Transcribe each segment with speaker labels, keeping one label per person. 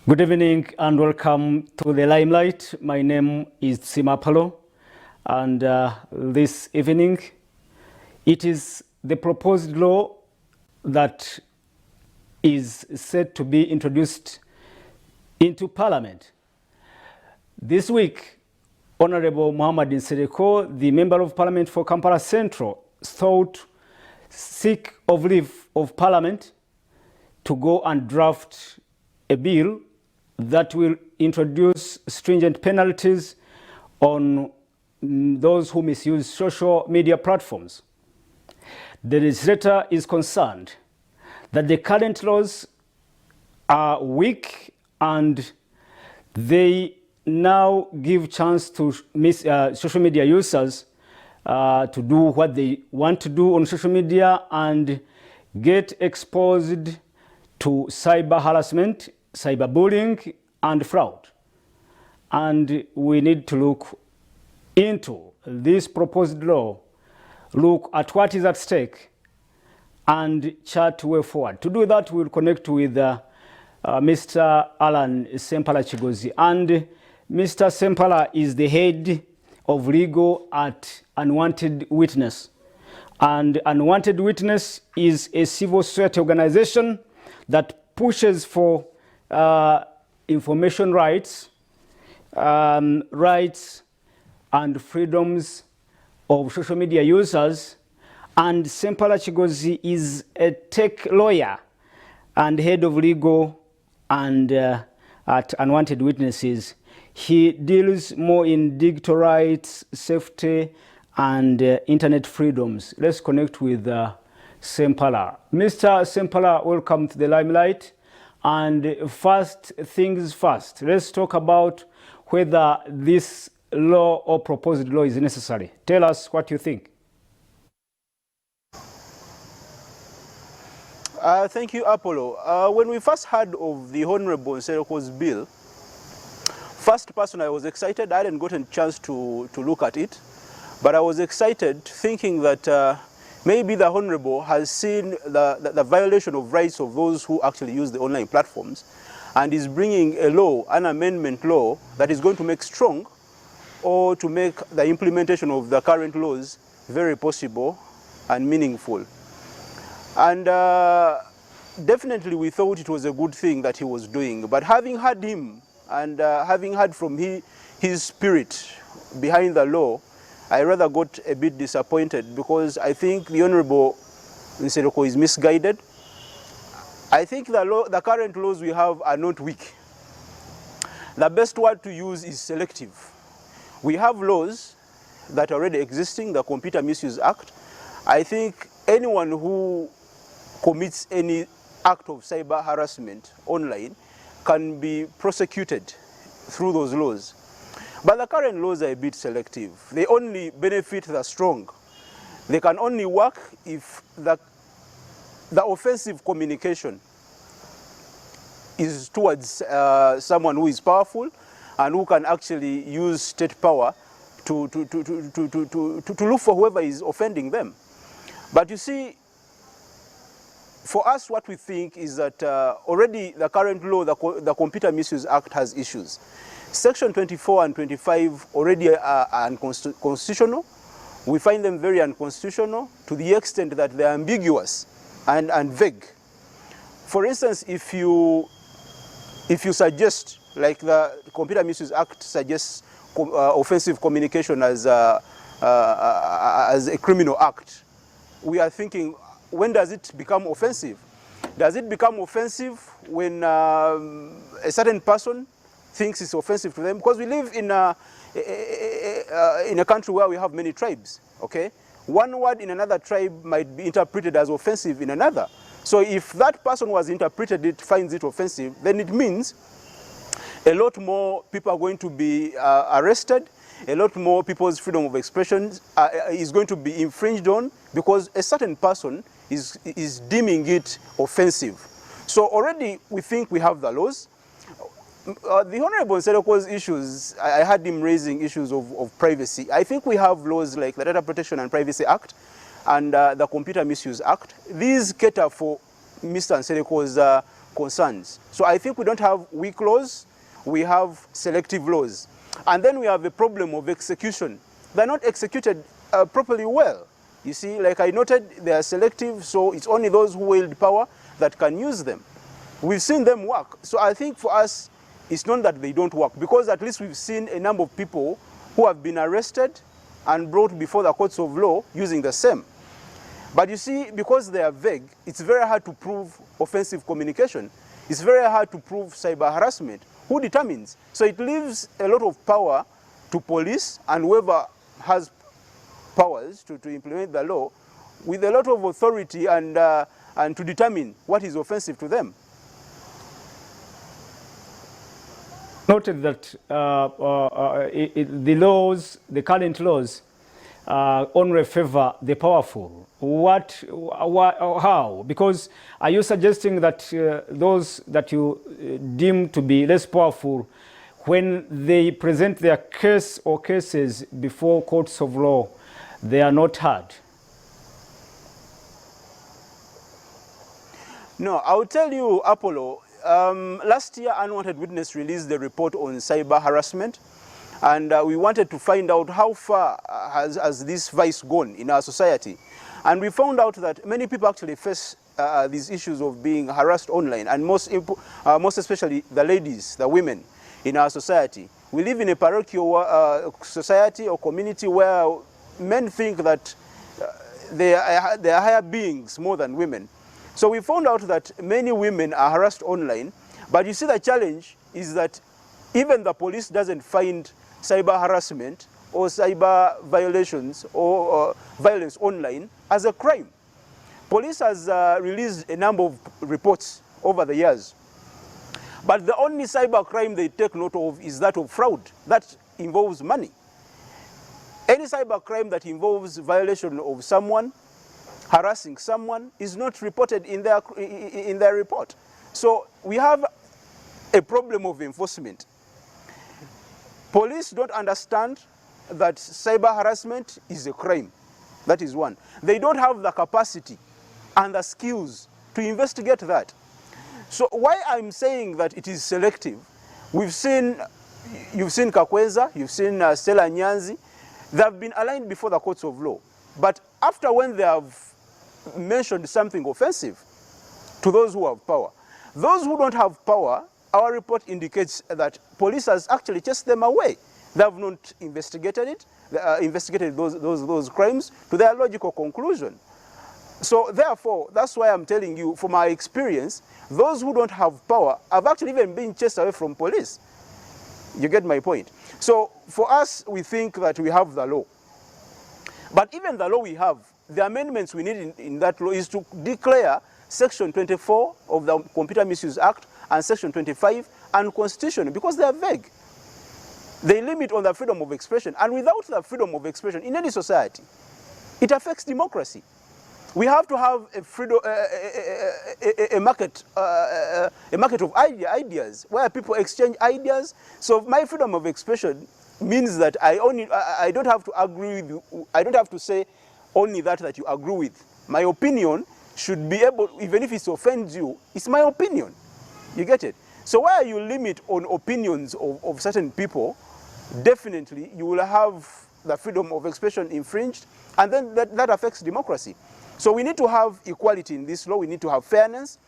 Speaker 1: Good evening and welcome to the Limelight. My name is Simapalo, and this evening it is the proposed law that is set to be introduced into Parliament. This week, Honorable Muhammad Nsereko, the Member of Parliament for Kampala Central, sought seek of leave of Parliament to go and draft a bill that will introduce stringent penalties on those who misuse social media platforms. The legislator is concerned that the current laws are weak and they now give chance to social media users to do what they want to do on social media and get exposed to cyber harassment, cyberbullying, and fraud. And we need to look into this proposed law, look at what is at stake, and chart way forward. To do that, we'll connect with Mr. Alan Sempala Chigozi. And Mr. Sempala is the head of legal at Unwanted Witness. And Unwanted Witness is a civil society organization that pushes for information rights, rights and freedoms of social media users. And Sempala Chigozi is a tech lawyer and head of legal and at Unwanted Witnesses. He deals more in digital rights, safety, and internet freedoms. Let's connect with Sempala. Mr. Sempala, welcome to the Limelight. And first things first, let's talk about whether this law or proposed law is necessary. Tell us what you think.
Speaker 2: Thank you, Apollo. When we first heard of the Honorable Nsereko's bill, first person I was excited. I hadn't gotten a chance to look at it, but I was excited thinking that maybe the Honorable has seen the violation of rights of those who actually use the online platforms and is bringing a law, an amendment law, that is going to make strong or to make the implementation of the current laws very possible and meaningful. And definitely we thought it was a good thing that he was doing. But having heard him and having heard from his spirit behind the law, I rather got a bit disappointed because I think the Honorable Nsereko is misguided. I think the current laws we have are not weak. The best word to use is selective. We have laws that are already existing, the Computer Misuse Act. I think anyone who commits any act of cyber harassment online can be prosecuted through those laws. But the current laws are a bit selective. They only benefit the strong. They can only work if the offensive communication is towards someone who is powerful and who can actually use state power to look for whoever is offending them. But you see, for us, what we think is that already the current law, the Computer Misuse Act, has issues. Section 24 and 25 already are unconstitutional. We find them very unconstitutional to the extent that they are ambiguous and vague. For instance, if you suggest, like the Computer Misuse Act suggests offensive communication as a criminal act, we are thinking, when does it become offensive? Does it become offensive when a certain person thinks it's offensive to them? Because we live in a country where we have many tribes, okay? One word in another tribe might be interpreted as offensive in another. So if that person who has interpreted it finds it offensive, then it means a lot more people are going to be arrested, a lot more people's freedom of expression is going to be infringed on because a certain person is deeming it offensive. So already we think we have the laws. The Honorable Nsereko's issues, I had him raising issues of privacy. I think we have laws like the Data Protection and Privacy Act and the Computer Misuse Act. These cater for Mr. Nsereko's concerns. So I think we don't have weak laws, we have selective laws. And then we have the problem of execution. They're not executed properly well. You see, like I noted, they are selective, so it's only those who wield power that can use them. We've seen them work. So I think for us, it's not that they don't work, because at least we've seen a number of people who have been arrested and brought before the courts of law using the same. But you see, because they are vague, it's very hard to prove offensive communication. It's very hard to prove cyber harassment. Who determines? So it leaves a lot of power to police and whoever has powers to implement the law with a lot of authority and to determine what is offensive to them.
Speaker 1: Noted that the laws, the current laws, only favor the powerful. How? Because are you suggesting that those that you deem to be less powerful, when they present their case or cases before courts of law, they are not heard?
Speaker 2: No, I'll tell you, Apollo, last year Unwanted Witness released the report on cyber harassment, and we wanted to find out how far has this vice gone in our society. And we found out that many people actually face these issues of being harassed online, and most especially the ladies, the women in our society. We live in a parochial society or community where men think that they are higher beings more than women. So we found out that many women are harassed online, but you see the challenge is that even the police doesn't find cyber harassment or cyber violations or violence online as a crime. Police has released a number of reports over the years, but the only cyber crime they take note of is that of fraud. That involves money. Any cyber crime that involves violation of someone, harassing someone, is not reported in their report. So we have a problem of enforcement. Police don't understand that cyber harassment is a crime. That is one. They don't have the capacity and the skills to investigate that. So why I'm saying that it is selective, you've seen Kakweza, you've seen Stella Nyanzi, they have been aligned before the courts of law. But after when they have mentioned something offensive to those who have power, those who don't have power, our report indicates that police has actually chased them away. They have not investigated it, investigated those crimes to their logical conclusion. So therefore, that's why I'm telling you, from my experience, those who don't have power have actually even been chased away from police. You get my point? So for us, we think that we have the law. But even the law we have, the amendments we need in that law is to declare Section 24 of the Computer Misuse Act and Section 25 unconstitutional, because they are vague. They limit on the freedom of expression. And without the freedom of expression in any society, it affects democracy. We have to have a freedom, a market of ideas where people exchange ideas. So my freedom of expression means that I don't have to agree with you. I don't have to say only that you agree with. My opinion should be able, even if it offends you, it's my opinion. You get it? So where you limit on opinions of certain people, definitely you will have the freedom of expression infringed, and then that affects democracy. So we need to have equality in this law. We need to have fairness.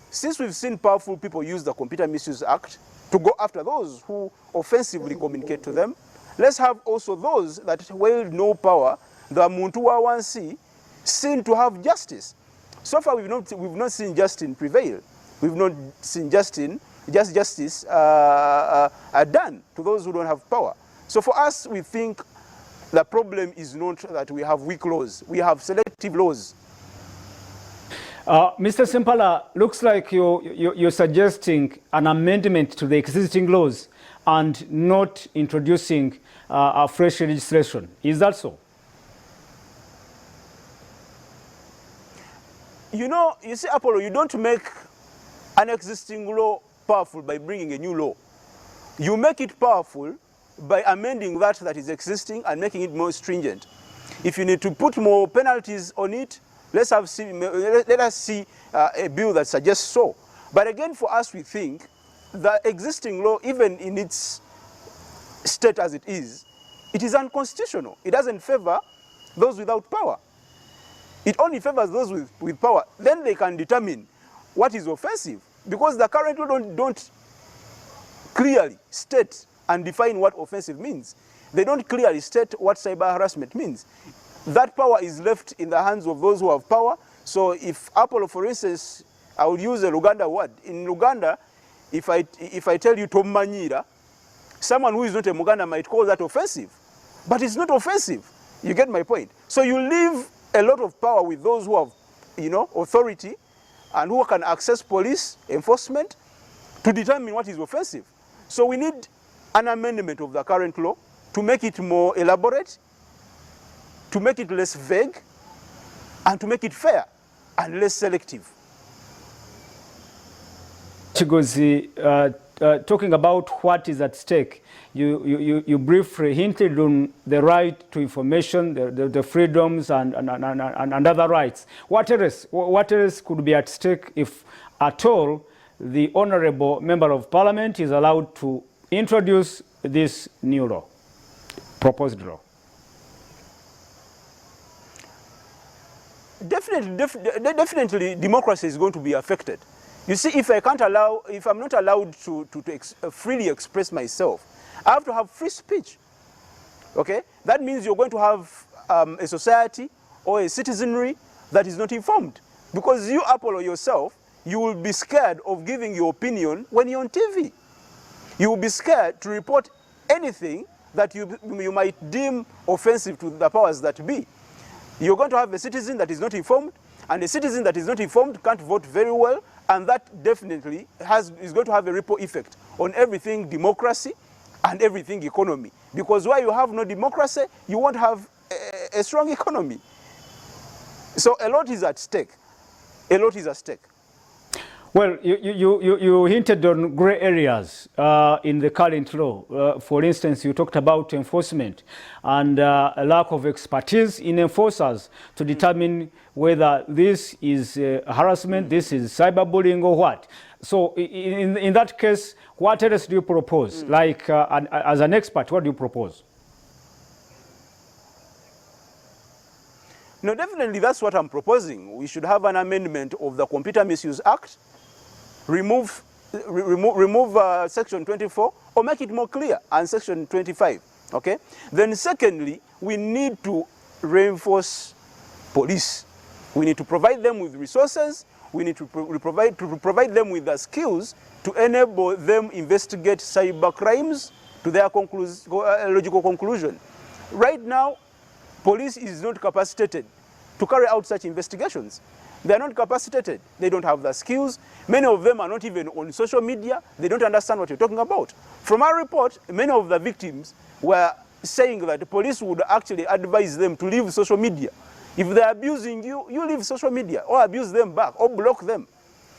Speaker 2: Since we've seen powerful people use the Computer Misuse Act to go after those who offensively communicate to them, let's have also those that wield no power, the Muntu wa Wansi, seen to have justice. So far we've not seen justice prevail. We've not seen justice done to those who don't have power. So for us, we think the problem is not that we have weak laws. We have selective laws.
Speaker 1: Mr. Sempala, looks like you're suggesting an amendment to the existing laws and not introducing a fresh legislation. Is that so?
Speaker 2: You see, Apollo, you don't make an existing law powerful by bringing a new law. You make it powerful by amending that is existing and making it more stringent. If you need to put more penalties on it, let us see a bill that suggests so. But again, for us, we think the existing law, even in its state as it is unconstitutional. It doesn't favor those without power. It only favors those with power. Then they can determine what is offensive, because the current law don't clearly state and define what offensive means. They don't clearly state what cyber harassment means. That power is left in the hands of those who have power. So if Apollo, for instance, I will use a Luganda word. In Luganda, if I tell you Tomanyira, someone who is not a Muganda might call that offensive. But it's not offensive. You get my point? So you leave a lot of power with those who have, authority and who can access police enforcement to determine what is offensive. So we need an amendment of the current law to make it more elaborate, to make it less vague, and to make it fair and less selective.
Speaker 1: Chigozi, talking about what is at stake, you briefly hinted on the right to information, the freedoms and other rights. What else could be at stake if at all the Honourable Member of Parliament is allowed to introduce this new law, proposed law?
Speaker 2: Definitely, democracy is going to be affected. You see, if I'm not allowed to freely express myself, I have to have free speech. Okay? That means you're going to have a society or a citizenry that is not informed. Because you, Apollo, yourself, you will be scared of giving your opinion when you're on TV. You will be scared to report anything that you might deem offensive to the powers that be. You're going to have a citizen that is not informed, and a citizen that is not informed can't vote very well, and that definitely is going to have a ripple effect on everything democracy and everything economy. Because where you have no democracy, you won't have a strong economy. So a lot is at stake. A lot is at stake.
Speaker 1: Well, you hinted on grey areas in the current law. For instance, you talked about enforcement and a lack of expertise in enforcers to determine whether this is harassment, this is cyberbullying or what. So in that case, what else do you propose? Like as an expert, what do you propose?
Speaker 2: No, definitely that's what I'm proposing. We should have an amendment of the Computer Misuse Act, remove section 24 or make it more clear, and section 25. Okay? Then secondly, we need to reinforce police. We need to provide them with resources. We need to provide them with the skills to enable them investigate cyber crimes to their logical conclusion. Right now, police is not capacitated to carry out such investigations. They are not capacitated. They don't have the skills. Many of them are not even on social media. They don't understand what you're talking about. From our report, many of the victims were saying that the police would actually advise them to leave social media. If they're abusing you, you leave social media or abuse them back or block them.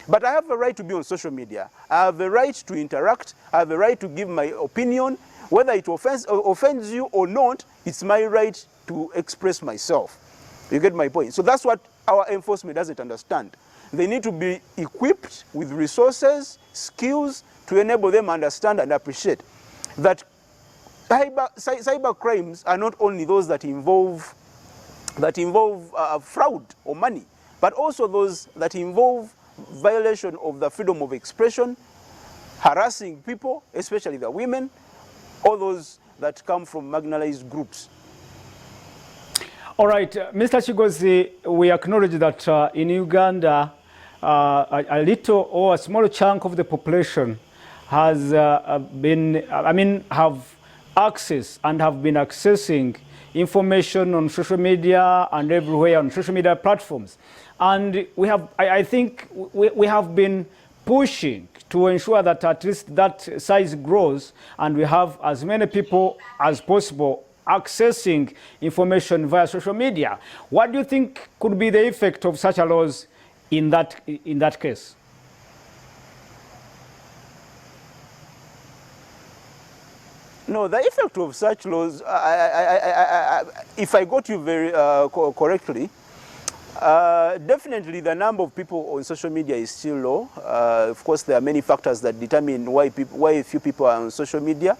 Speaker 2: But I have a right to be on social media. I have a right to interact. I have a right to give my opinion. Whether it offends you or not, it's my right to express myself. You get my point? So that's what our enforcement doesn't understand. They need to be equipped with resources, skills, to enable them understand and appreciate that cyber crimes are not only those that involve fraud or money, but also those that involve violation of the freedom of expression, harassing people, especially the women, or those that come from marginalized groups.
Speaker 1: All right, Mr. Chigozi, we acknowledge that in Uganda, a little or a small chunk of the population has have access and have been accessing information on social media and everywhere on social media platforms. And we have, I think we have been pushing to ensure that at least that size grows and we have as many people as possible accessing information via social media. What do you think could be the effect of such a laws in that case?
Speaker 2: No, the effect of such laws, if I got you very correctly, Definitely the number of people on social media is still low. Of course, there are many factors that determine why few people are on social media.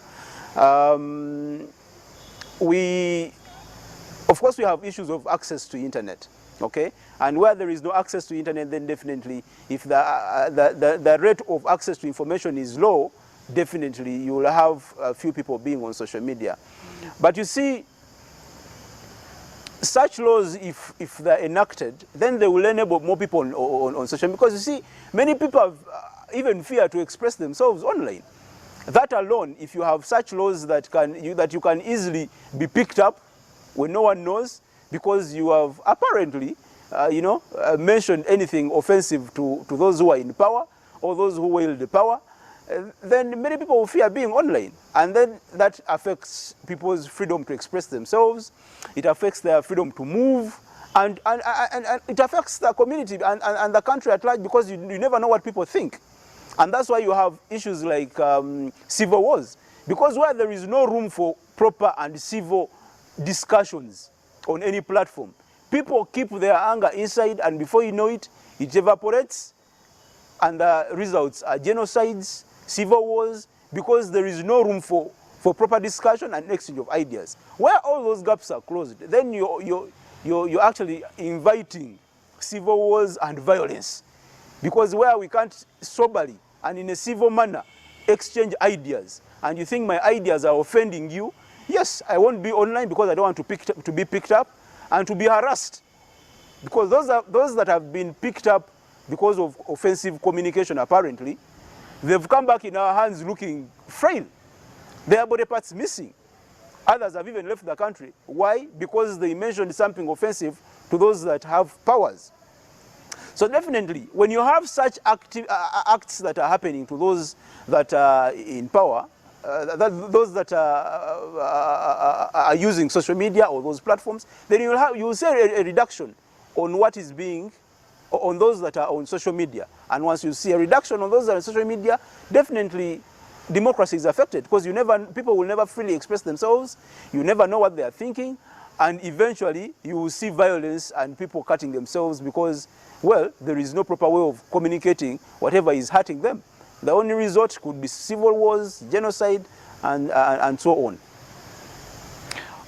Speaker 2: Of course, we have issues of access to internet, okay? And where there is no access to internet, then definitely, if the rate of access to information is low, definitely you will have a few people being on social media. But you see, such laws, if they're enacted, then they will enable more people on social media. Because you see, many people have even fear to express themselves online. That alone, if you have such laws that you can easily be picked up when no one knows, because you have apparently, mentioned anything offensive to those who are in power or those who wield the power, then many people will fear being online. And then that affects people's freedom to express themselves. It affects their freedom to move. And it affects the community and the country at large, because you never know what people think. And that's why you have issues like civil wars. Because where there is no room for proper and civil discussions on any platform, people keep their anger inside, and before you know it, it evaporates, and the results are genocides, civil wars, because there is no room for proper discussion and exchange of ideas. Where all those gaps are closed, then you're actually inviting civil wars and violence. Because where we can't soberly and in a civil manner exchange ideas, and you think my ideas are offending you, yes, I won't be online because I don't want to be picked up and to be harassed. Because those that have been picked up because of offensive communication, apparently, they've come back in our hands looking frail. Their body parts missing. Others have even left the country. Why? Because they mentioned something offensive to those that have powers. So definitely, when you have such acts that are happening to those that are in power, those that are using social media or those platforms, then you will see a reduction on what is being, on those that are on social media. And once you see a reduction on those that are on social media, definitely democracy is affected, because people will never freely express themselves. You never know what they are thinking, and eventually you will see violence and people cutting themselves because, well, there is no proper way of communicating whatever is hurting them. The only resort could be civil wars, genocide, and so on.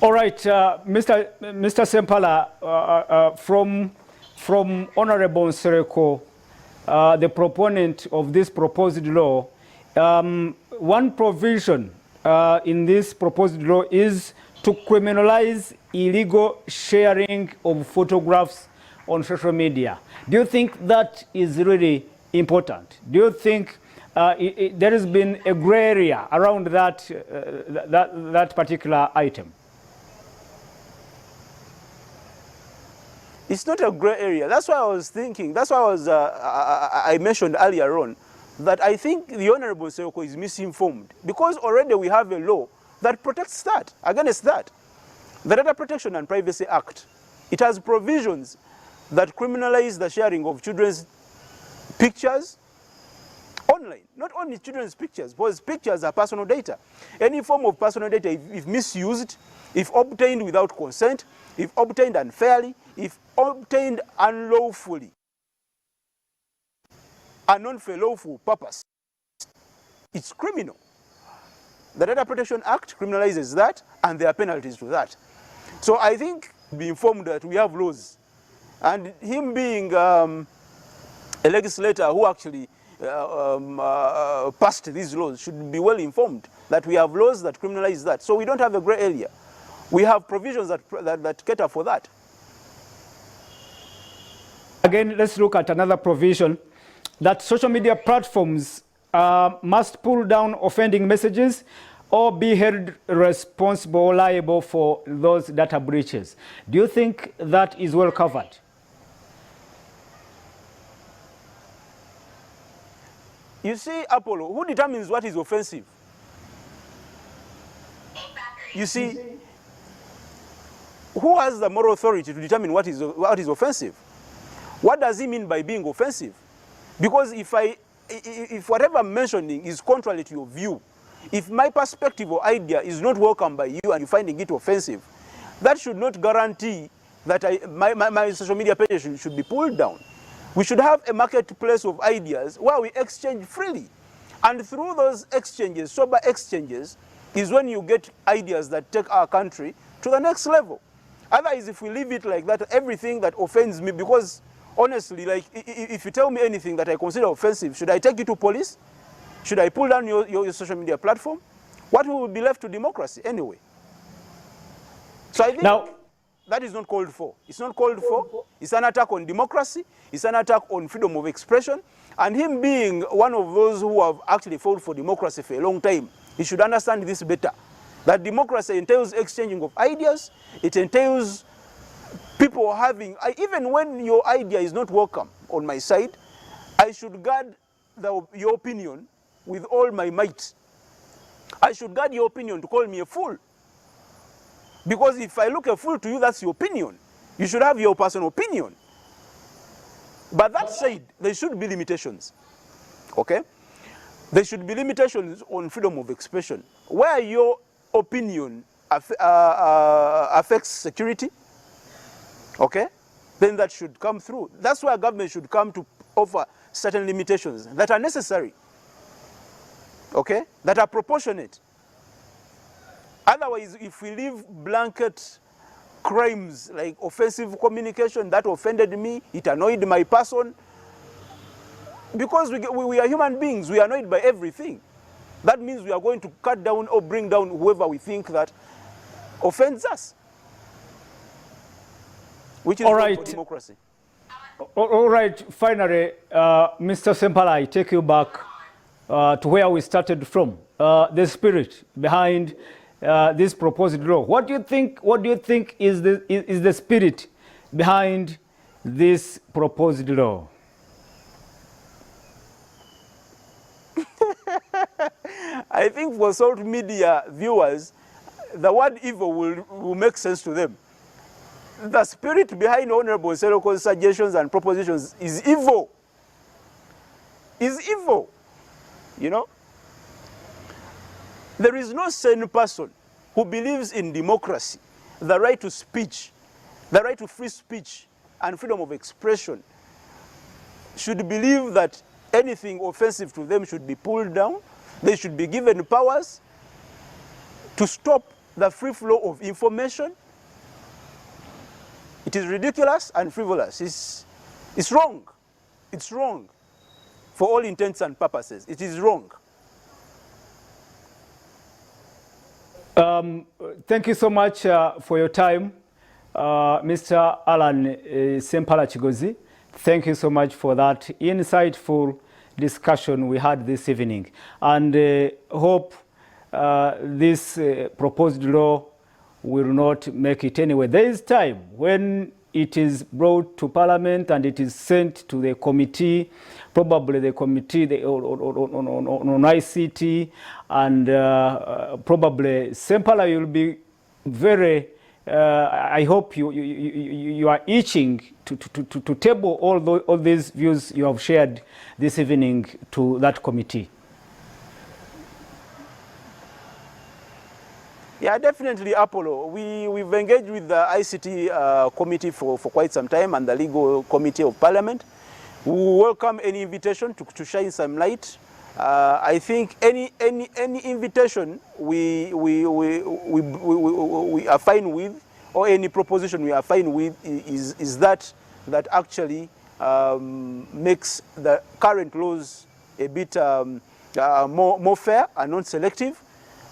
Speaker 1: All right, Mr. Sempala, from Honorable Nsereko, the proponent of this proposed law, one provision in this proposed law is to criminalize illegal sharing of photographs on social media. Do you think that is really important? Do you think there has been a gray area around that particular item?
Speaker 2: It's not a gray area. That's why I was thinking, that's why I mentioned earlier on, that I think the Honorable Nsereko is misinformed, because already we have a law that protects that, against that. The Data Protection and Privacy Act, it has provisions that criminalize the sharing of children's pictures online. Not only children's pictures, because pictures are personal data. Any form of personal data, if misused, if obtained without consent, if obtained unfairly, if obtained unlawfully, and not for lawful purpose, it's criminal. The Data Protection Act criminalizes that, and there are penalties to that. So I think be informed that we have laws, and him being a legislator who actually passed these laws should be well informed that we have laws that criminalize that. So we don't have a gray area. We have provisions that cater for that.
Speaker 1: Again, let's look at another provision, that social media platforms must pull down offending messages or be held responsible or liable for those data breaches. Do you think that is well covered?
Speaker 2: You see, Apollo, who determines what is offensive? You see, who has the moral authority to determine what is offensive? What does he mean by being offensive? Because if whatever I'm mentioning is contrary to your view, if my perspective or idea is not welcomed by you and you're finding it offensive, that should not guarantee that my social media page should be pulled down. We should have a marketplace of ideas where we exchange freely. And through those exchanges, sober exchanges, is when you get ideas that take our country to the next level. Otherwise, if we leave it like that, everything that offends me, because honestly, like, if you tell me anything that I consider offensive, should I take you to police? Should I pull down your social media platform? What will be left to democracy anyway? So I think now, that is not called for. It's not called for. It's an attack on democracy. It's an attack on freedom of expression. And him being one of those who have actually fought for democracy for a long time, he should understand this better. That democracy entails exchanging of ideas. It entails people having, even when your idea is not welcome on my side, I should guard your opinion with all my might. I should guard your opinion to call me a fool. Because if I look a fool to you, that's your opinion. You should have your personal opinion. But that said, there should be limitations. Okay? There should be limitations on freedom of expression. Where your opinion affects security, okay, then that should come through. That's where government should come to offer certain limitations that are necessary, okay, that are proportionate. Otherwise, if we leave blanket crimes like offensive communication, that offended me, it annoyed my person, because we are human beings, we are annoyed by everything. That means we are going to cut down or bring down whoever we think that offends us, which is good for democracy.
Speaker 1: All right, finally, Mr. Sempala, I take you back to where we started from, the spirit behind this proposed law. What do you think is the spirit behind this proposed law?
Speaker 2: I think for social media viewers, the word evil will make sense to them. The spirit behind Honorable Seroko's suggestions and propositions is evil. Is evil. You know? There is no sane person who believes in democracy, the right to speech, the right to free speech and freedom of expression, should believe that anything offensive to them should be pulled down. They should be given powers to stop the free flow of information. It is ridiculous and frivolous. It's wrong. It's wrong. For all intents and purposes, it is wrong.
Speaker 1: Thank you so much for your time, Mr. Alan Sempala Chigozi. Thank you so much for that insightful discussion we had this evening, and hope this proposed law will not make it anyway. There is time when it is brought to Parliament and it is sent to the committee, probably the committee on ICT, and probably Sempala, you'll be very, I hope you are itching to table all these views you have shared this evening to that committee.
Speaker 2: Yeah, definitely, Apollo. We've engaged with the ICT committee for quite some time, and the legal committee of Parliament. We welcome any invitation to shine some light. I think any invitation we are fine with, or any proposition we are fine with, is that actually makes the current laws a bit more fair and non-selective,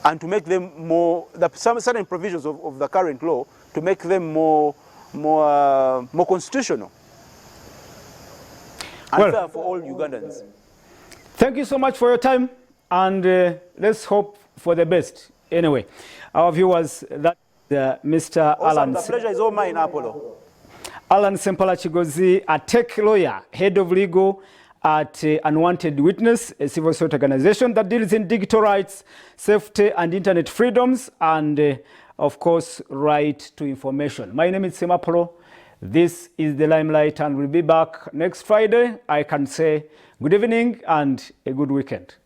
Speaker 2: and to make them more, some certain provisions of the current law, to make them more constitutional and fair for all Ugandans.
Speaker 1: Thank you so much for your time, and let's hope for the best. Anyway, our viewers, that Mr. Alan.
Speaker 2: The pleasure is all mine, Apollo.
Speaker 1: Alan Sempala Chigozi, a tech lawyer, head of legal at Unwanted Witness, a civil society organization that deals in digital rights, safety and internet freedoms, and of course, right to information. My name is Simapolo. This is the Limelight, and we'll be back next Friday. I can say good evening and a good weekend.